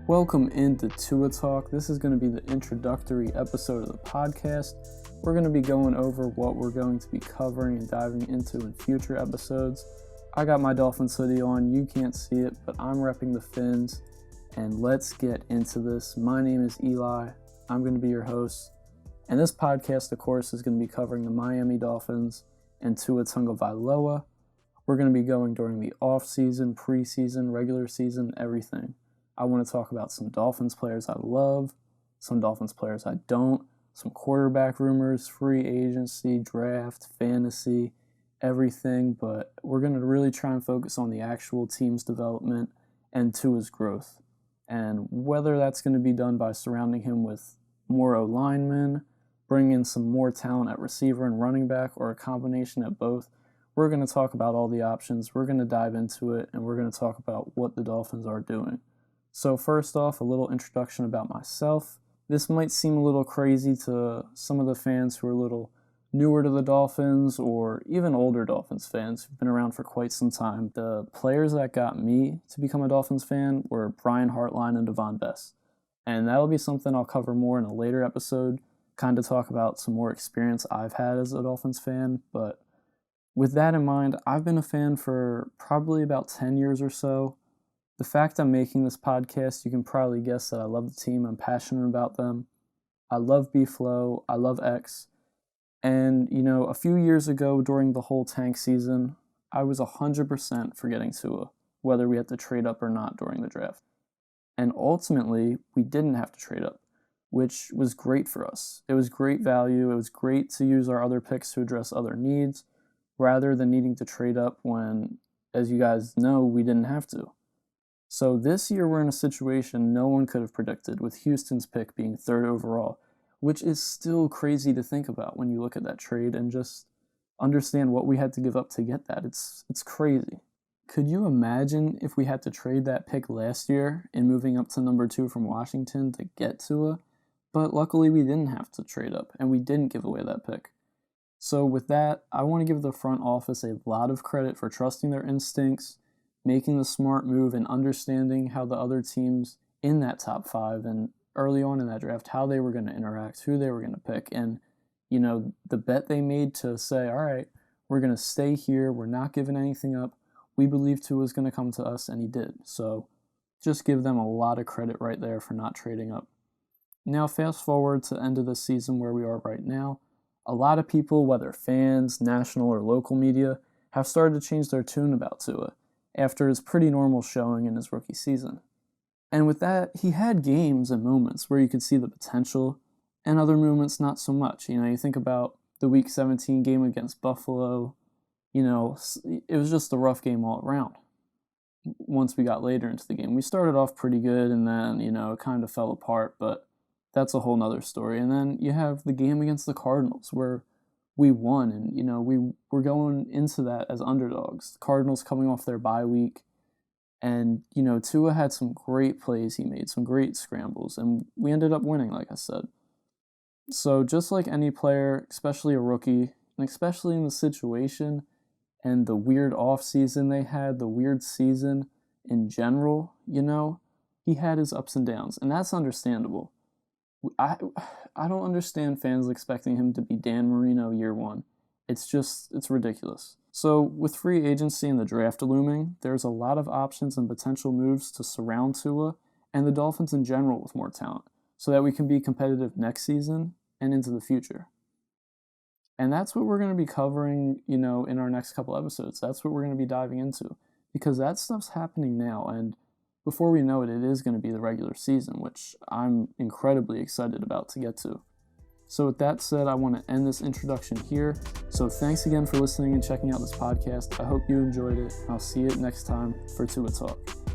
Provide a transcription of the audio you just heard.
Welcome into TuaTalk. This is going to be the introductory episode of the podcast. We're going to be going over what we're going to be covering and diving into in future episodes. I got my Dolphins hoodie on. You can't see it, but I'm repping the Fins. And let's get into this. My name is Eli. I'm going to be your host. And this podcast, of course, is going to be covering the Miami Dolphins and Tua Tagovailoa. We're going to be going during the off-season, preseason, regular season, everything. I want to talk about some Dolphins players I love, some Dolphins players I don't, some quarterback rumors, free agency, draft, fantasy, everything. But we're going to really try and focus on the actual team's development and Tua's growth. And whether that's going to be done by surrounding him with more O-linemen, bring in some more talent at receiver and running back, or a combination at both. We're going to talk about all the options. We're going to dive into it, and we're going to talk about what the Dolphins are doing. So first off, a little introduction about myself. This might seem a little crazy to some of the fans who are a little newer to the Dolphins, or even older Dolphins fans who've been around for quite some time. The players that got me to become a Dolphins fan were Brian Hartline and Devon Best. And that'll be something I'll cover more in a later episode, kind of talk about some more experience I've had as a Dolphins fan. But with that in mind, I've been a fan for probably about 10 years or so. The fact I'm making this podcast, you can probably guess that I love the team. I'm passionate about them. I love B-Flow. I love X. And, a few years ago during the whole tank season, I was 100% for getting Tua, whether we had to trade up or not during the draft. And ultimately, we didn't have to trade up, which was great for us. It was great value. It was great to use our other picks to address other needs, rather than needing to trade up when, as you guys know, we didn't have to. So this year we're in a situation no one could have predicted, with Houston's pick being 3rd overall, which is still crazy to think about when you look at that trade and just understand what we had to give up to get that. It's crazy. Could you imagine if we had to trade that pick last year and moving up to number 2 from Washington to get Tua? But luckily we didn't have to trade up, and we didn't give away that pick. So with that, I want to give the front office a lot of credit for trusting their instincts, making the smart move, and understanding how the other teams in that top 5 and early on in that draft, how they were going to interact, who they were going to pick. And, the bet they made to say, all right, we're going to stay here. We're not giving anything up. We believed Tua was going to come to us, and he did. So just give them a lot of credit right there for not trading up. Now, fast forward to the end of the season where we are right now. A lot of people, whether fans, national or local media, have started to change their tune about Tua after his pretty normal showing in his rookie season. And with that, he had games and moments where you could see the potential, and other moments not so much. You think about the Week 17 game against Buffalo. It was just a rough game all around. Once we got later into the game, we started off pretty good, and then, it kind of fell apart, but that's a whole nother story. And then you have the game against the Cardinals where we won, and, we were going into that as underdogs. The Cardinals coming off their bye week, and, Tua had some great plays he made, some great scrambles, and we ended up winning, like I said. So just like any player, especially a rookie, and especially in the situation and the weird off-season they had, the weird season in general, he had his ups and downs, and that's understandable. I don't understand fans expecting him to be Dan Marino year 1. It's ridiculous. So with free agency and the draft looming, there's a lot of options and potential moves to surround Tua and the Dolphins in general with more talent, so that we can be competitive next season and into the future. And that's what we're going to be covering, in our next couple episodes. That's what we're going to be diving into, because that stuff's happening now, and before we know it, it is going to be the regular season, which I'm incredibly excited about to get to. So with that said, I want to end this introduction here. So thanks again for listening and checking out this podcast. I hope you enjoyed it. I'll see you next time for TuaTalk.